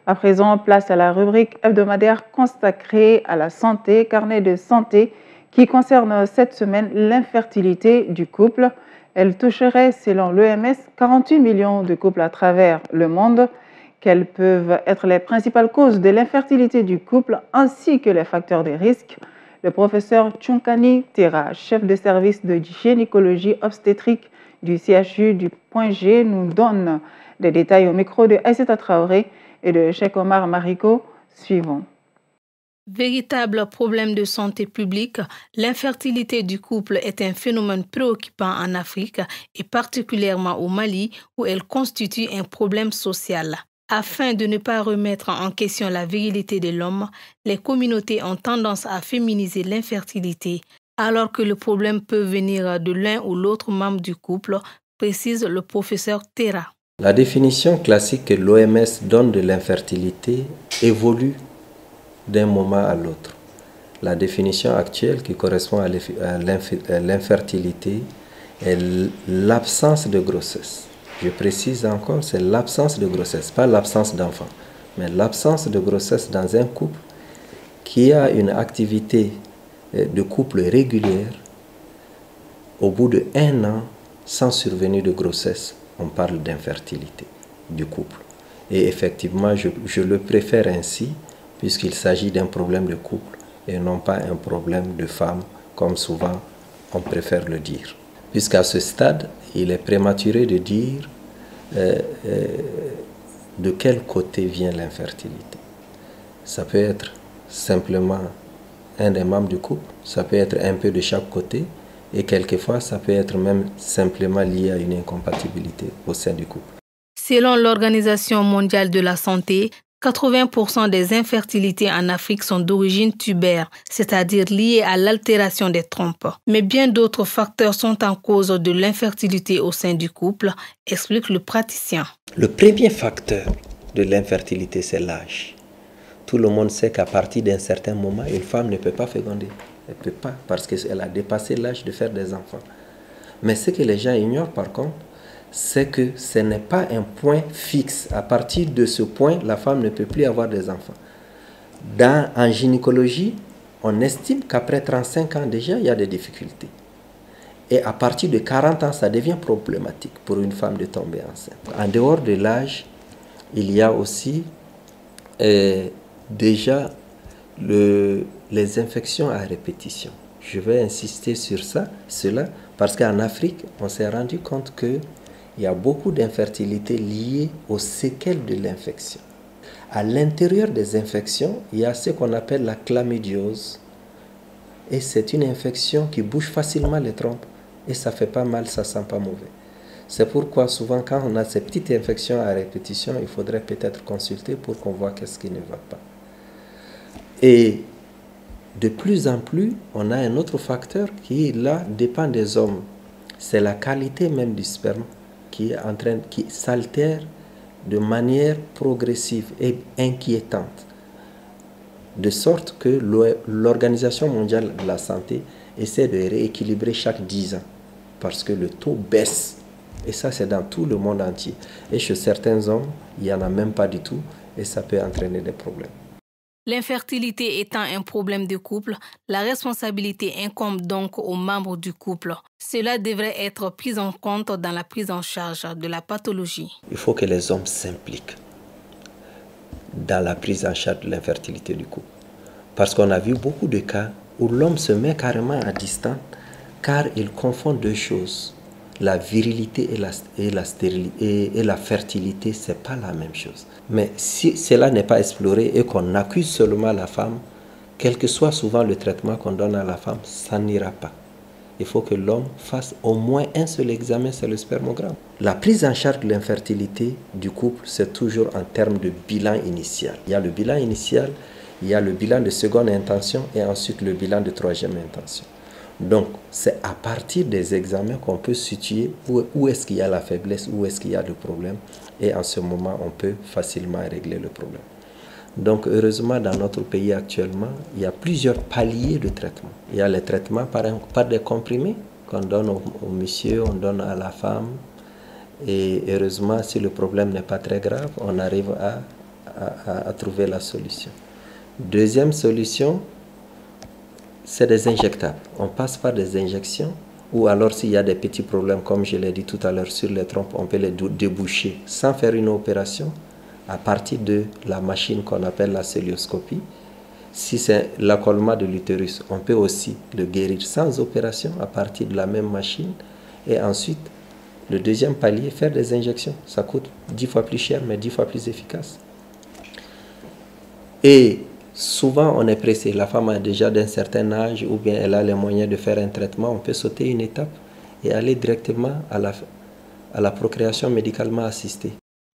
À présent, place à la rubrique hebdomadaire consacrée à la santé, carnet de santé, qui concerne cette semaine l'infertilité du couple. Elle toucherait, selon l'OMS, 48 millions de couples à travers le monde. Quelles peuvent être les principales causes de l'infertilité du couple ainsi que les facteurs de risque? Le professeur Chunkani Tera, chef de service de gynécologie obstétrique du CHU du Point G, nous donne des détails au micro de Aïssata Traoré et de Cheikh Omar Mariko. Suivant. Véritable problème de santé publique, l'infertilité du couple est un phénomène préoccupant en Afrique et particulièrement au Mali où elle constitue un problème social. Afin de ne pas remettre en question la virilité de l'homme, les communautés ont tendance à féminiser l'infertilité, alors que le problème peut venir de l'un ou l'autre membre du couple, précise le professeur Tera. La définition classique que l'OMS donne de l'infertilité évolue d'un moment à l'autre. La définition actuelle qui correspond à l'infertilité est l'absence de grossesse. Je précise encore, c'est l'absence de grossesse, pas l'absence d'enfant, mais l'absence de grossesse dans un couple qui a une activité de couple régulière. Au bout de 1 an, sans survenue de grossesse, on parle d'infertilité du couple. Et effectivement, je le préfère ainsi, puisqu'il s'agit d'un problème de couple et non pas un problème de femme, comme souvent on préfère le dire. Puisqu'à ce stade, il est prématuré de dire de quel côté vient l'infertilité. Ça peut être simplement un des membres du couple, ça peut être un peu de chaque côté, et quelquefois ça peut être même simplement lié à une incompatibilité au sein du couple. Selon l'Organisation mondiale de la santé, 80% des infertilités en Afrique sont d'origine tubaire, c'est-à-dire liées à l'altération des trompes. Mais bien d'autres facteurs sont en cause de l'infertilité au sein du couple, explique le praticien. Le premier facteur de l'infertilité, c'est l'âge. Tout le monde sait qu'à partir d'un certain moment, une femme ne peut pas féconder. Elle ne peut pas parce qu'elle a dépassé l'âge de faire des enfants. Mais ce que les gens ignorent par contre, c'est que ce n'est pas un point fixe. À partir de ce point, la femme ne peut plus avoir des enfants. En gynécologie, on estime qu'après 35 ans déjà, il y a des difficultés. Et à partir de 40 ans, ça devient problématique pour une femme de tomber enceinte. En dehors de l'âge, il y a aussi déjà les infections à répétition. Je vais insister sur cela, parce qu'en Afrique, on s'est rendu compte qu'il y a beaucoup d'infertilité liées aux séquelles de l'infection. À l'intérieur des infections, il y a ce qu'on appelle la chlamydiose. Et c'est une infection qui bouge facilement les trompes. Et ça fait pas mal, ça sent pas mauvais. C'est pourquoi souvent quand on a ces petites infections à répétition, il faudrait peut-être consulter pour qu'on voit qu'est-ce qui ne va pas. Et de plus en plus, on a un autre facteur qui, là, dépend des hommes. C'est la qualité même du sperme qui s'altère de manière progressive et inquiétante. De sorte que l'Organisation mondiale de la santé essaie de rééquilibrer chaque 10 ans. Parce que le taux baisse. Et ça, c'est dans tout le monde entier. Et chez certains hommes, il n'y en a même pas du tout. Et ça peut entraîner des problèmes. L'infertilité étant un problème de couple, la responsabilité incombe donc aux membres du couple. Cela devrait être pris en compte dans la prise en charge de la pathologie. Il faut que les hommes s'impliquent dans la prise en charge de l'infertilité du couple. Parce qu'on a vu beaucoup de cas où l'homme se met carrément à distance car il confond deux choses. La virilité et la fertilité, ce n'est pas la même chose. Mais si cela n'est pas exploré et qu'on accuse seulement la femme, quel que soit souvent le traitement qu'on donne à la femme, ça n'ira pas. Il faut que l'homme fasse au moins un seul examen, c'est le spermogramme. La prise en charge de l'infertilité du couple, c'est toujours en termes de bilan initial. Il y a le bilan initial, il y a le bilan de seconde intention et ensuite le bilan de troisième intention. Donc, c'est à partir des examens qu'on peut situer où est-ce qu'il y a la faiblesse, où est-ce qu'il y a le problème. Et en ce moment, on peut facilement régler le problème. Donc, heureusement, dans notre pays actuellement, il y a plusieurs paliers de traitement. Il y a les traitements par des comprimés qu'on donne au monsieur, on donne à la femme. Et heureusement, si le problème n'est pas très grave, on arrive à trouver la solution. Deuxième solution, c'est des injectables. On passe par des injections, ou alors s'il y a des petits problèmes, comme je l'ai dit tout à l'heure sur les trompes, on peut les déboucher sans faire une opération à partir de la machine qu'on appelle la cœlioscopie. Si c'est l'accollement de l'utérus, on peut aussi le guérir sans opération à partir de la même machine. Et ensuite, le deuxième palier, faire des injections. Ça coûte 10 fois plus cher, mais 10 fois plus efficace. Et souvent, on est pressé. La femme a déjà d'un certain âge ou bien elle a les moyens de faire un traitement. On peut sauter une étape et aller directement à la procréation médicalement assistée.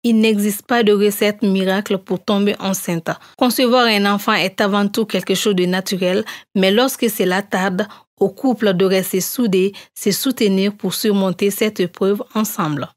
Il n'existe pas de recette miracle pour tomber enceinte. Concevoir un enfant est avant tout quelque chose de naturel, mais lorsque cela tarde, au couple de rester soudés, se soutenir pour surmonter cette épreuve ensemble.